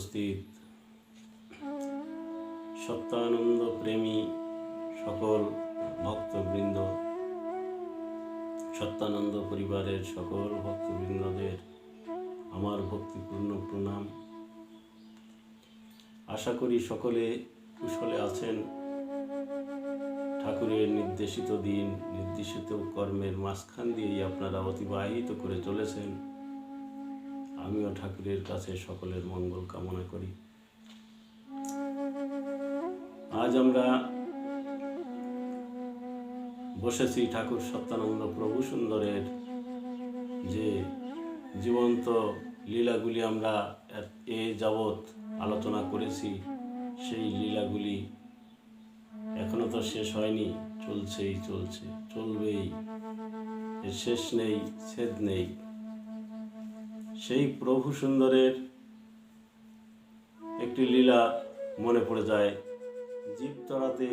উপস্থিত সত্যানন্দ প্রেমী সকল ভক্তবৃন্দ, সত্যানন্দ পরিবারের সকল ভক্তবৃন্দদের আমার ভক্তিপূর্ণ প্রণাম। আশা করি সকলে কুশলে আছেন। ঠাকুরের নির্দেশিত দিন, নির্দেশিত কর্মের মাঝখান দিয়েই আপনারা অতিবাহিত করে চলেছেন। আমিও ঠাকুরের কাছে সকলের মঙ্গল কামনা করি। আজ আমরা বসেছি ঠাকুর সত্যানন্দ প্রভু সুন্দরের যে জীবন্ত লীলাগুলি আমরা এ যাবৎ আলোচনা করেছি, সেই লীলাগুলি এখনো তো শেষ হয়নি, চলবেই, এর শেষ নেই, ছেদ নেই। সেই প্রভু সুন্দরের একটি লীলা মনে পড়ে যায়। জীবতরাতে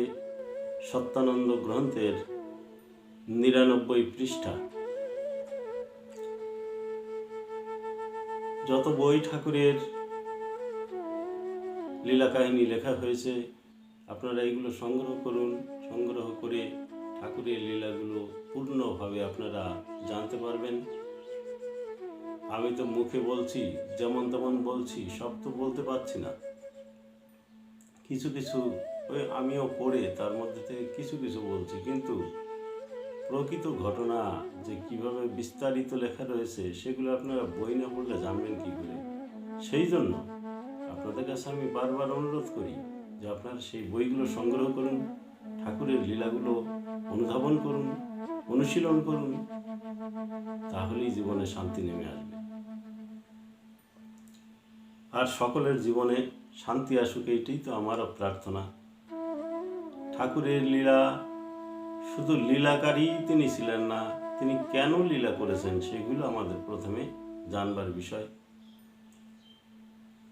সত্যানন্দ গ্রন্থের 99 পৃষ্ঠা। যত বই ঠাকুরের লীলা কাহিনী লেখা হয়েছে, আপনারা এগুলো সংগ্রহ করুন। সংগ্রহ করে ঠাকুরের লীলাগুলো পূর্ণভাবে আপনারা জানতে পারবেন। আমি তো মুখে বলছি, যেমন তেমন বলছি, সব তো বলতে পারছি না। কিছু ওই আমিও পড়ে তার মধ্যে থেকে কিছু বলছি, কিন্তু প্রকৃত ঘটনা যে কিভাবে বিস্তারিত লেখা রয়েছে সেগুলো আপনারা বই না পড়লে জানবেন কি করে। সেই জন্য আপনাদের কাছে আমি বারবার অনুরোধ করি যে আপনারা সেই বইগুলো সংগ্রহ করুন, ঠাকুরের লীলাগুলো অনুধাবন করুন, অনুশীলন করুন, তাহলেই জীবনে শান্তি নেমে আসবে। আর সকলের জীবনে শান্তি আসুক, এইটাই তো আমারও প্রার্থনা। ঠাকুরের লীলা শুধু লীলাকারী তিনি ছিলেন না, তিনি কেন লীলা করেছেন সেগুলো আমাদের প্রথমে জানবার বিষয়।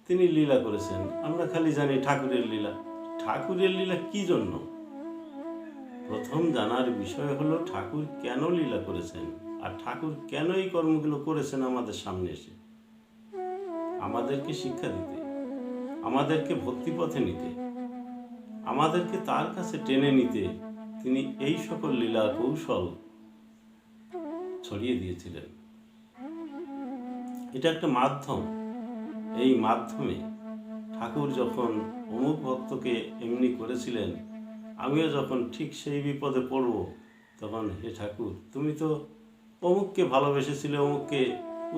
তিনি লীলা করেছেন, আমরা খালি জানি ঠাকুরের লীলা। ঠাকুরের লীলা কি জন্য? প্রথম জানার বিষয় হলো ঠাকুর কেন লীলা করেছেন, আর ঠাকুর কেন এই কর্মগুলো করেছেন আমাদের সামনে এসে, আমাদেরকে শিক্ষা দিতে, আমাদেরকে ভক্তিপথে নিতে, আমাদেরকে তার কাছে টেনে নিতে তিনি এই সকল লীলা কৌশল ছড়িয়ে দিয়েছিলেন। এটা একটা মাধ্যম। এই মাধ্যমে ঠাকুর যখন অমুক ভক্তকে এমনি করেছিলেন, আমিও যখন ঠিক সেই বিপদে পড়ব, তখন হে ঠাকুর, তুমি তো অমুককে ভালোবেসেছিলে, অমুককে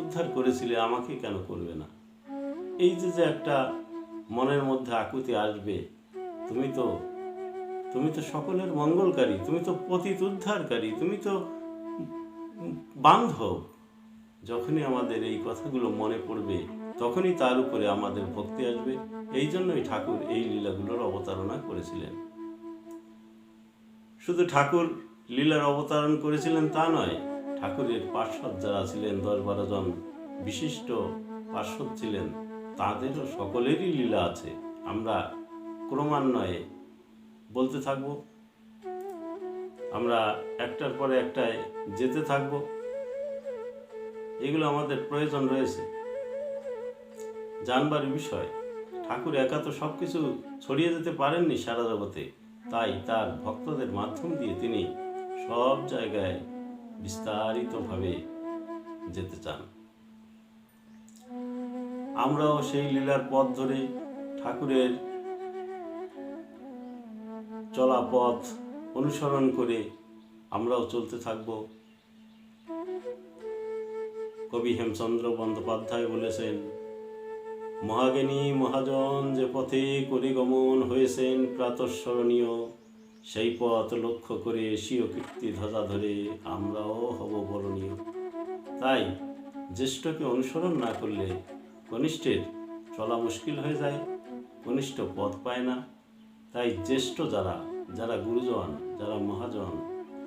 উদ্ধার করেছিলে, আমাকে কেন করবে না? এই যে একটা মনের মধ্যে আকুতি আসবে, তুমি তো সকলের মঙ্গলকারী, তুমি তো পতিত উদ্ধারকারী, তুমি তো বান্ধব। যখনই আমাদের এই কথাগুলো মনে পড়বে, তখনই তার উপরে আমাদের ভক্তি আসবে। এই জন্যই ঠাকুর এই লীলাগুলোর অবতারণা করেছিলেন। শুধু ঠাকুর লীলার অবতারণ করেছিলেন তা নয়, ঠাকুরের পার্ষদ যারা ছিলেন, 10-12 জন বিশিষ্ট পার্ষদ ছিলেন, তাদেরও সকলেরই লীলা আছে। আমরা ক্রমান্বয়ে বলতে থাকব, আমরা একটার পরে একটায় যেতে থাকব। এগুলো আমাদের প্রয়োজন রয়েছে জানবার বিষয়। ঠাকুর একা তো সব কিছু ছড়িয়ে যেতে পারেননি সারা জগতে, তাই তার ভক্তদের মাধ্যম দিয়ে তিনি সব জায়গায় বিস্তারিতভাবে যেতে চান। আমরাও সেই লীলার পথ ধরে ঠাকুরের চলা পথ অনুসরণ করে আমরাও চলতে থাকব। কবি হেমচন্দ্র বন্দ্যোপাধ্যায় বলেছেন, মহাজ্ঞানী মহাজন যে পথে করিগমন হয়েছেন প্রাতঃস্মরণীয়, সেই পথ লক্ষ্য করে স্বীয় কীর্তি ধ্বজা ধরে আমরাও হব বরণীয়। তাই জ্যেষ্ঠকে অনুসরণ না করলে কনিষ্ঠের চলা মুশকিল হয়ে যায়, কনিষ্ঠ পথ পায় না। তাই জ্যেষ্ঠ যারা গুরুজন, যারা মহাজন,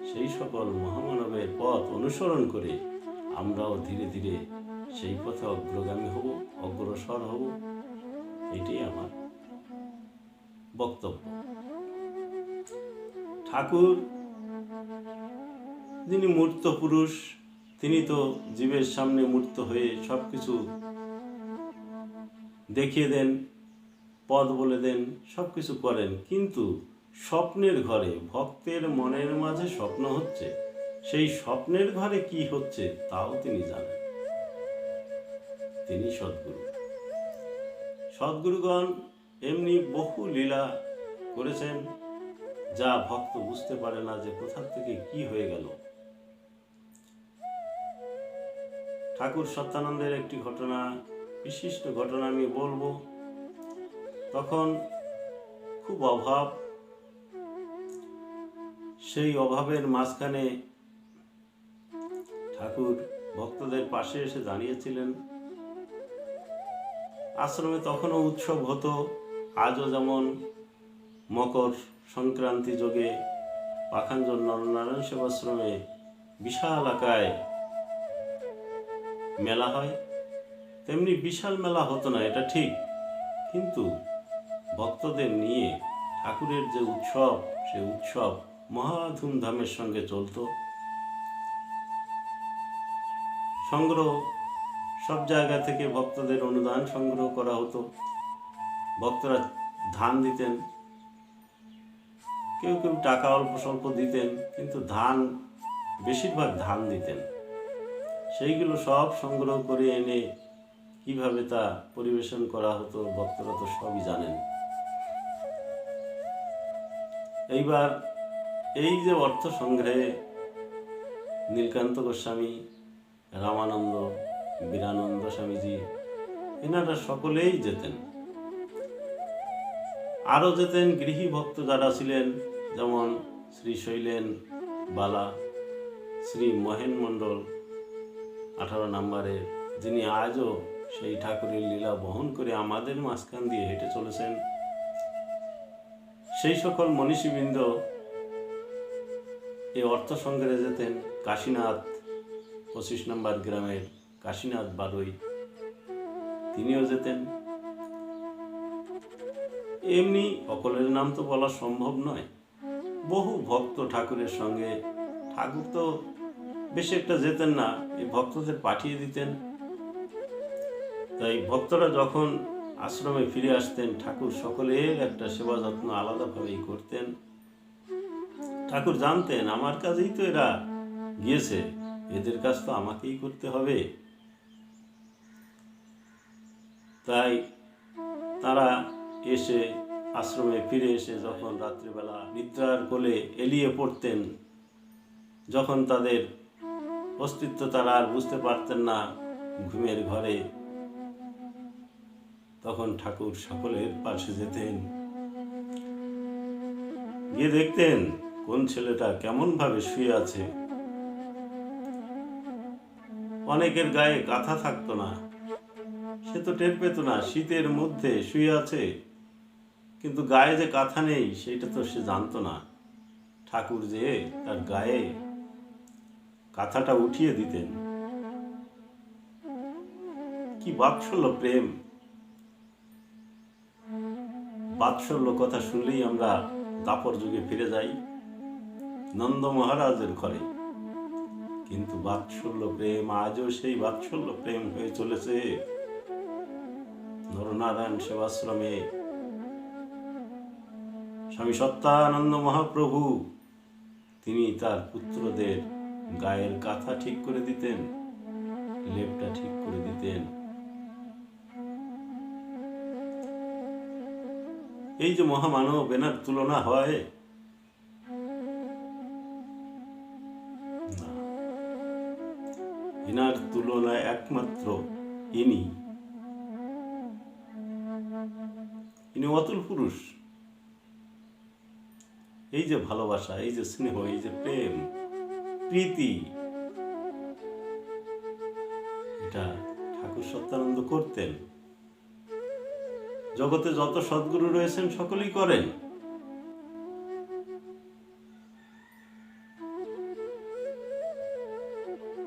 সেই সকল মহামানবের পথ অনুসরণ করে আমরাও ধীরে ধীরে সেই পথে অগ্রগামী হব, অগ্রসর হব। এটাই আমার বক্তব্য। ঠাকুর যিনি মূর্ত পুরুষ, তিনি তো জীবের সামনে মূর্ত হয়ে সব কিছু দেখিয়ে দেন, পথ বলে দেন, সব কিছু করেন, কিন্তু স্বপ্নের ঘরে ভক্তের মনের মাঝে স্বপ্ন হচ্ছে, সেই স্বপ্নের ঘরে কি হচ্ছে তাও তিনি জানেন। তিনি সদ্গুরু। সদ্গুরুগণ এমনি বহু লীলা করেছেন যা ভক্ত বুঝতে পারে না যে কোথা থেকে কি হয়ে গেল। ঠাকুর সত্যানন্দের একটি ঘটনা, বিশিষ্ট ঘটনা আমি বলবো। তখন খুব অভাব, সেই অভাবের মাঝখানে ঠাকুর ভক্তদের পাশে এসে দাঁড়িয়েছিলেন। আশ্রমে তখনও উৎসব হতো, আজও যেমন মকর সংক্রান্তি যোগে পাখাঞ্জন নরনারায়ণ সেবাশ্রমে বিশাল আকারে মেলা হয়, তেমনি বিশাল মেলা হতো না, এটা ঠিক, কিন্তু ভক্তদের নিয়ে ঠাকুরের যে উৎসব, সে উৎসব মহা ধুমধামের সঙ্গে চলত। সংগ্রহ, সব জায়গা থেকে ভক্তদের অনুদান সংগ্রহ করা হতো। ভক্তরা ধান দিতেন, কেউ কেউ টাকা অল্প স্বল্প দিতেন, কিন্তু বেশিরভাগ ধান দিতেন। সেইগুলো সব সংগ্রহ করে এনে কিভাবে তা পরিবেশন করা হতো ভক্তরা তো সবই জানেন। এইবার এই যে অর্থ সংগ্রহে নীলকান্ত গোস্বামী, রামানন্দ, বীরানন্দ স্বামীজি, এনারা সকলেই যেতেন। আরও যেতেন গৃহী ভক্ত যারা ছিলেন, যেমন শ্রী শৈলেন বালা, শ্রী মহেন মণ্ডল 18 নম্বরের, যিনি আজও সেই ঠাকুরের লীলা বহন করে আমাদের মাঝখান দিয়ে হেঁটে চলেছেন। সেই সকল মনীষীবৃন্দ এই অর্থ সংগ্রহে যেতেন। কাশীনাথ 25 নম্বর গ্রামের কাশীনাথ বারুই, তিনিও যেতেন। এমনি সকলের নাম তো বলা সম্ভব নয়, বহু ভক্ত ঠাকুরের সঙ্গে, ঠাকুর তো বেশি একটা যেতেন না, এই ভক্তদের পাঠিয়ে দিতেন। তাই ভক্তরা যখন আশ্রমে ফিরে আসতেন, ঠাকুর সকলের একটা সেবা যত্ন আলাদাভাবেই করতেন। ঠাকুর জানতেন আমার কাজেই তো এরা গিয়েছে, এদের কাজ তো আমাকেই করতে হবে। তাই তারা এসে আশ্রমে ফিরে এসে যখন রাত্রিবেলা নিদ্রার কোলে এলিয়ে পড়তেন, যখন তাদের অস্তিত্ব তারা আর বুঝতে পারতেন না ঘুমের ঘরে, তখন ঠাকুর সকলের পাশে যেতেন, গিয়ে দেখতেন কোন ছেলেটা কেমন ভাবে শুয়ে আছে। অনেকের গায়ে কাঁথা থাকতো না, সে তো টের পেত না শীতের মধ্যে শুয়ে আছে, কিন্তু গায়ে যে কাঁথা নেই সেটা তো সে জানতো না। ঠাকুর যে তার গায়ে কাঁথাটা উঠিয়ে দিতেন। কি বাৎসল্য প্রেম! বাৎসল্য কথা শুনলেই আমরা দাপর যুগে ফিরে যাই, নন্দ মহারাজের ঘরে। কিন্তু বাৎসল্য প্রেম আজও সেই বাৎসল্য প্রেম হয়ে চলেছে নরনারায়ণ সেবাশ্রমে। স্বামী সত্যানন্দ মহাপ্রভু তিনি তার পুত্রদের গায়ের কাঁথা ঠিক করে দিতেন, লেপটা ঠিক করে দিতেন। এই যে মহামানব, এনার তুলনা হয় না, এনার তুলনা একমাত্র ইনি অতুল পুরুষ। এই যে ভালোবাসা, এই যে স্নেহ, এই যে প্রেম প্রীতি, এটা ঠাকুর সত্যানন্দ করতেন। জগতে যত সদ্গুরু রয়েছেন সকলেই করেন।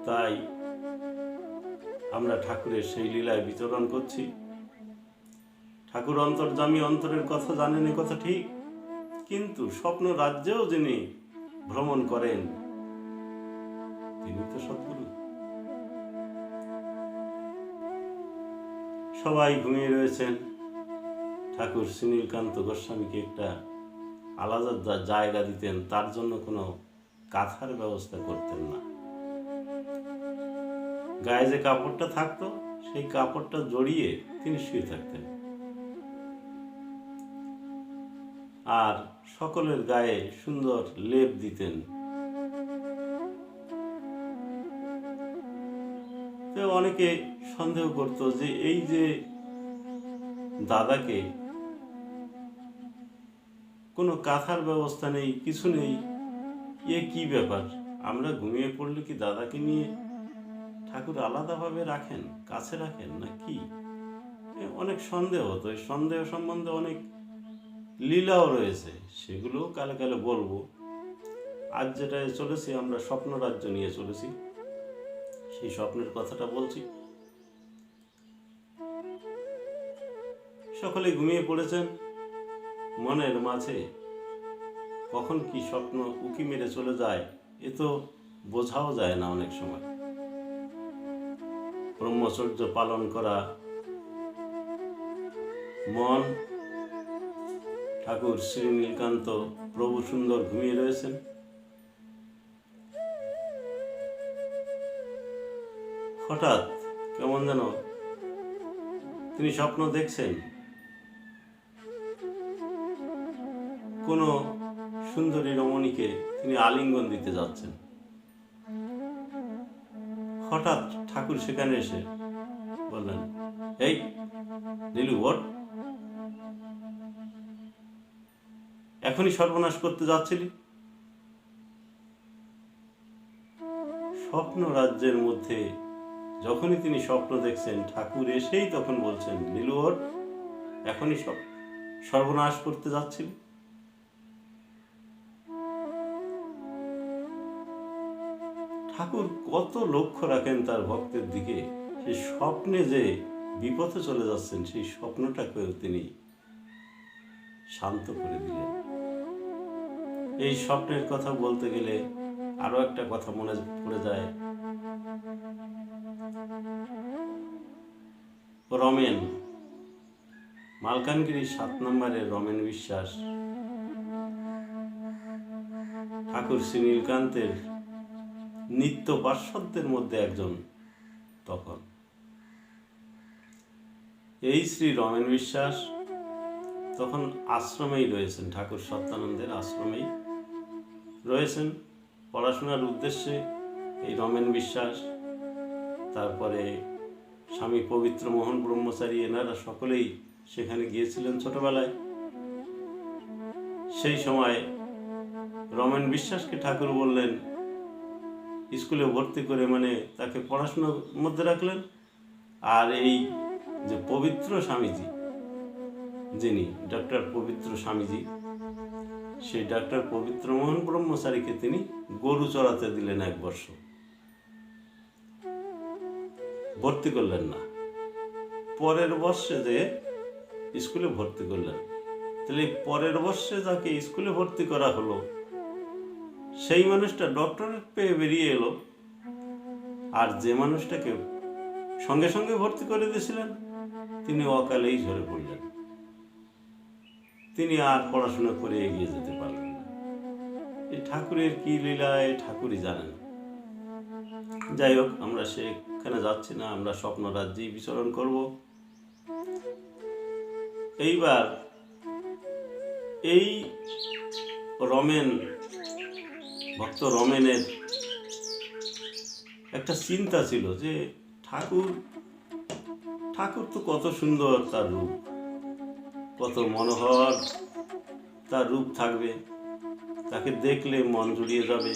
তাই আমরা ঠাকুরের সেই লীলায় বিচরণ করছি। ঠাকুর অন্তর্যামী, অন্তরের কথা জানেন, এ কথা ঠিক, কিন্তু স্বপ্ন রাজ্যেও যিনি ভ্রমণ করেন তিনি তো সদ্গুরু। সবাই ঘুমিয়ে রয়েছেন। ঠাকুর সুনীলকান্ত গোস্বামীকে একটা আলাদা জায়গা দিতেন, তার জন্য কোনো কাঁথার ব্যবস্থা করতেন না। গায়ে যে কাপড়টা থাকতো সেই কাপড়টা জড়িয়ে তিনি শুয়ে থাকতেন, আর সকলের গায়ে সুন্দর লেপ দিতেন। তো অনেকে সন্দেহ করত যে এই যে দাদাকে কোনো কাঁথার ব্যবস্থা নেই, কিছু নেই, এ কি ব্যাপার? আমরা ঘুমিয়ে পড়লে কি দাদাকে নিয়ে ঠাকুর আলাদাভাবে রাখেন, কাছে রাখেন না কি? অনেক সন্দেহ হতো। এই সন্দেহ সম্বন্ধে অনেক লীলাও রয়েছে, সেগুলো কালে কালে বলবো। আজ যেটা চলেছি আমরা স্বপ্ন রাজ্য নিয়ে চলেছি, সেই স্বপ্নের কথাটা বলছি। সকলে ঘুমিয়ে পড়েছেন, মনের মাঝে কখন কি স্বপ্ন উকি মেরে চলে যায় এ তো বোঝাও যায় না অনেক সময়। ব্রহ্মচর্য পালন করা মন, ঠাকুর শ্রী নীলকান্ত প্রভু সুন্দর ঘুমিয়ে রয়েছেন। হঠাৎ কেমন যেন তিনি স্বপ্ন দেখছেন, কোনো সুন্দরী রমণীকে তিনি আলিঙ্গন দিতে যাচ্ছেন। হঠাৎ ঠাকুর সেখানে এসে বললেন, এই নীলু, ওঠ, এখনই সর্বনাশ করতে যাচ্ছিলি? স্বপ্ন রাজ্যের মধ্যে যখনই তিনি স্বপ্ন দেখছেন, ঠাকুর এসেই তখন বলছেন, নীলু, ওঠ, এখনই সর্বনাশ করতে যাচ্ছিলি? ঠাকুর কত লক্ষ্য রাখেন তার ভক্তের দিকে। সেই স্বপ্নে যে বিপথে চলে যাচ্ছেন, সেই স্বপ্নটাকেও তিনি শান্ত করে দিলেন। এই স্বপ্নের কথা বলতে গেলে আরো একটা কথা মনে পড়ে যায়। রমেন, মালকানগিরি 7 নম্বরের রমেন বিশ্বাস ঠাকুর শ্রী নীলকান্তের নিত্য পার্শ্বদের মধ্যে একজন। তখন এই শ্রী রমেন বিশ্বাস তখন আশ্রমেই রয়েছেন, ঠাকুর সত্যানন্দের আশ্রমেই রয়েছেন পড়াশোনার উদ্দেশ্যে। এই রমেন বিশ্বাস, তারপরে স্বামী পবিত্র মোহন ব্রহ্মচারী, এনারা সকলেই সেখানে গিয়েছিলেন ছোটবেলায়। সেই সময় রমেন বিশ্বাসকে ঠাকুর বললেন, স্কুলে ভর্তি করে মানে তাকে পড়াশোনার মধ্যে রাখলেন। আর এই যে পবিত্র স্বামীজি, যিনি ডক্টর পবিত্র স্বামীজি, সেই ডক্টর পবিত্র মোহন ব্রহ্মচারীকে তিনি গরু চড়াতে দিলেন 1 বর্ষ, ভর্তি করলেন না। পরের বর্ষে যে স্কুলে ভর্তি করলেন। তাহলে পরের বর্ষে যাকে স্কুলে ভর্তি করা হলো, সেই মানুষটা ডক্টরেট পেয়ে বেরিয়ে এলো, আর যে মানুষটাকে সঙ্গে সঙ্গে ভর্তি করে দিয়েছিলেন তিনি অকালেই ঝরে পড়লেন। তিনি আর পড়াশোনা করে এগিয়ে যেতে পারলেন না। এই ঠাকুরের কি লীলা, এই ঠাকুরই জানেন। যাই হোক, আমরা সেখানে যাচ্ছি না, আমরা স্বপ্ন রাজ্যেই বিচরণ করব। এইবার এই রমেন, ভক্ত রমেনের একটা চিন্তা ছিল যে ঠাকুর তো কত সুন্দর, তার রূপ কত মনোহর, তার রূপ থাকবে, তাকে দেখলে মন জুড়িয়ে যাবে।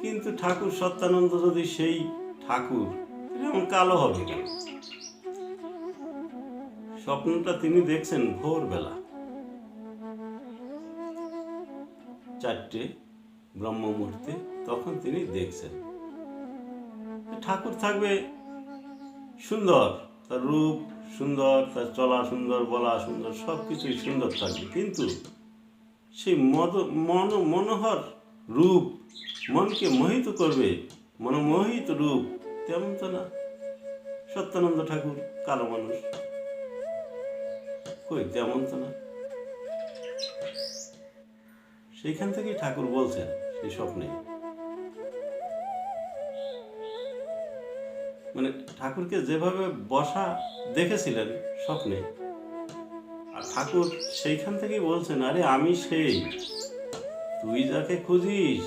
কিন্তু ঠাকুর সত্যানন্দ যদি সেই ঠাকুর, এমন কালো হবে কেন? স্বপ্নটা তিনি দেখছেন ভোরবেলা 4টে ব্রহ্ম মুহূর্তে, তখন তিনি দেখছেন ঠাকুর থাকবে সুন্দর, তার রূপ সুন্দর, তার চলা সুন্দর, বলা সুন্দর, সব কিছুই সুন্দর থাকবে। কিন্তু সেই মনোহর রূপ, মনকে মোহিত করবে, মনোমোহিত রূপ তেমন তো না। সত্যানন্দ ঠাকুর কালো মানুষ, কই তেমন তো না। সেইখান থেকেই ঠাকুর বলছেন সেই স্বপ্নে, মানে ঠাকুরকে যেভাবে বসা দেখেছিলেন স্বপ্নে, আর ঠাকুর সেইখান থেকেই বলছেন, আরে আমি সেই, তুই যাকে খুঁজিস,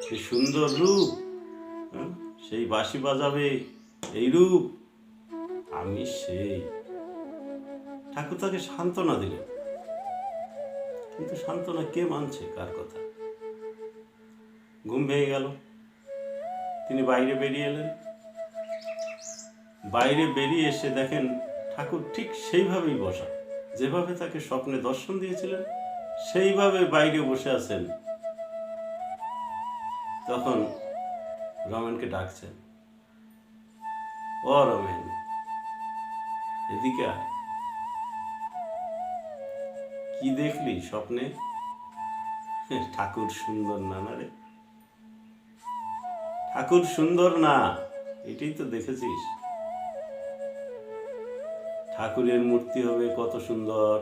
সে সুন্দর রূপ, সেই বাঁশি বাজাবে এই রূপ, আমি সেই। ঠাকুর তাকে সান্ত্বনা দিলেন, কিন্তু সান্ত্বনা কে মানছে কার কথা? ঘুম ভেঙে গেল, তিনি বাইরে বেরিয়ে এলেন। বাইরে বেরিয়ে এসে দেখেন ঠাকুর ঠিক সেইভাবেই বসা, যেভাবে তাকে স্বপ্নে দর্শন দিয়েছিলেন সেইভাবে বাইরে বসে আছেন। তখন রমেনকে ডাকছেন, ও রমেন, এদিকে আয়। কি দেখলি স্বপ্নে? ঠাকুর সুন্দর না? না রে, ঠাকুর সুন্দর না, এটাই তো দেখেছিস। ঠাকুরের মূর্তি হবে কত সুন্দর,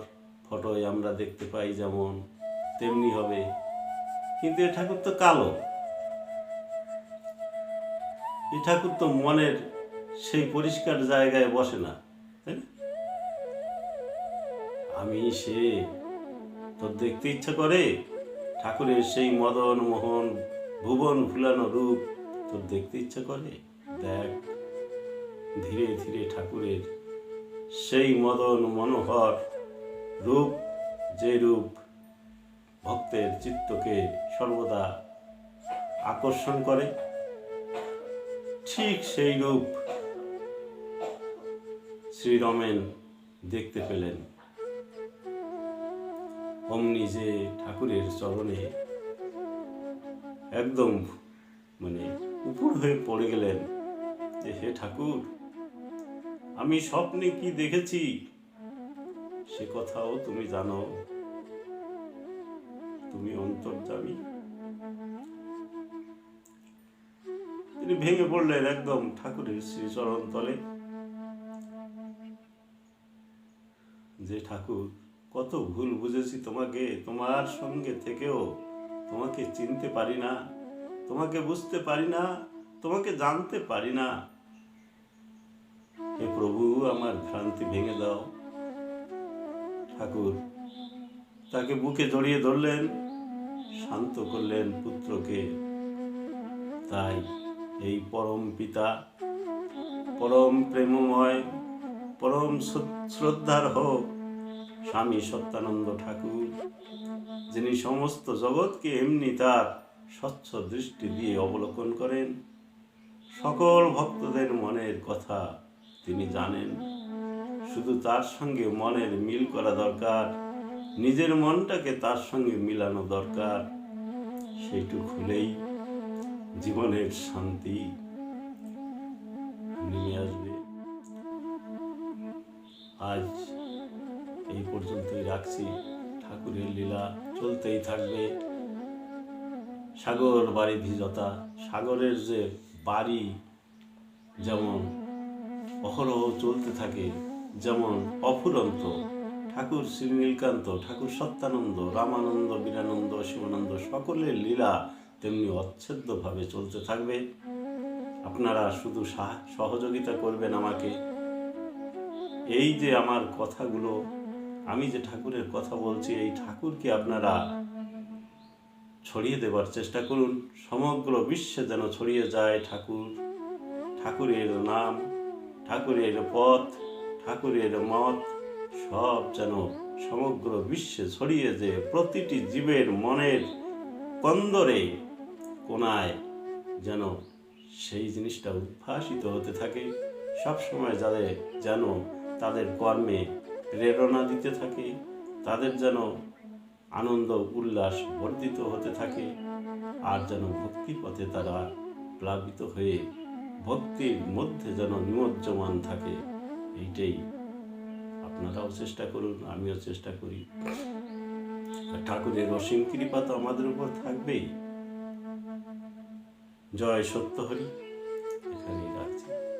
ফটোয় আমরা দেখতে পাই যেমন, তেমনি হবে, কিন্তু এ ঠাকুর তো কালো। এই ঠাকুর তো মনের সেই পরিষ্কার জায়গায় বসে না, তাই না? আমি সে, তোর দেখতে ইচ্ছা করে? ঠাকুরের সেই মদন মোহন ভুবন ভুলানো রূপ তোর দেখতে ইচ্ছা করে? দেখ, ধীরে ধীরে ঠাকুরের সেই মদন মনোহর রূপ, যে রূপ ভক্তের চিত্তকে সর্বদা আকর্ষণ করে, ঠিক সেই রূপ শ্রী রমেন দেখতে পেলেন। অমনি যে ঠাকুরের চরণে একদম মানে উপর হয়ে পড়ে গেলেন যে, হে ঠাকুর, আমি স্বপ্নে কি দেখেছি সে কথাও তুমি জানো, তুমি অন্তর্যামী। তিনি ভেঙে পড়লেন একদম ঠাকুরের শ্রীচরণ তলে, যে ঠাকুর, কত ভুল বুঝেছি তোমাকে, তোমার সঙ্গে থেকেও তোমাকে চিনতে পারি না, তোমাকে বুঝতে পারি না, তোমাকে জানতে পারি না। হে প্রভু, আমার ভ্রান্তি ভেঙে দাও। ঠাকুর তাকে বুকে জড়িয়ে ধরলেন, শান্ত করলেন পুত্রকে। তাই এই পরম পিতা, পরম প্রেমময়, পরম শ্রদ্ধার হোক স্বামী সত্যানন্দ ঠাকুর, যিনি সমস্ত জগৎকে এমনি তার স্বচ্ছ দৃষ্টি দিয়ে অবলোকন করেন, সকল ভক্তদের মনের কথা তিনি জানেন। শুধু তার সঙ্গে মনের মিল করা দরকার, নিজের মনটাকে তার সঙ্গে মিলানো দরকার, সেইটুকু হলেই জীবনের শান্তি নেমে আসবে। আজ এই পর্যন্তই রাখছি। ঠাকুরের লীলা চলতেই থাকবে। সাগর বাড়ি ভিজতা, সাগরের যে বাড়ি যেমন অহরহ চলতে থাকে, যেমন অফুরন্ত, ঠাকুর শ্রী নীলকান্ত, ঠাকুর সত্যানন্দ, রামানন্দ, বীরানন্দ, শিবানন্দ সকলের লীলা তেমনি অচ্ছেদ্যভাবে চলতে থাকবে। আপনারা শুধু সহযোগিতা করবেন আমাকে। এই যে আমার কথাগুলো, আমি যে ঠাকুরের কথা বলছি, এই ঠাকুরকে আপনারা ছড়িয়ে দেবার চেষ্টা করুন। সমগ্র বিশ্বে যেন ছড়িয়ে যায় ঠাকুর, ঠাকুরের নাম, ঠাকুরের পথ, ঠাকুরের মত, সব যেন সমগ্র বিশ্বে ছড়িয়ে যে প্রতিটি জীবের মনের কন্দরে কোনায় যেন সেই জিনিসটা উদ্ভাসিত হতে থাকে। সবসময় যাদের যেন তাদের কর্মে প্রেরণা দিতে থাকে, তাদের যেন আনন্দ উল্লাস বর্ধিত হতে থাকে, আর যেন ভক্তি পথে তারা প্লাবিত হয়ে ভক্তির মধ্যে যেন নিমজ্জমান থাকে। এইটাই আপনারাও চেষ্টা করুন, আমিও চেষ্টা করি। ঠাকুরের অসীম কৃপা তো আমাদের উপর থাকবেই। জয় সত্যহরি।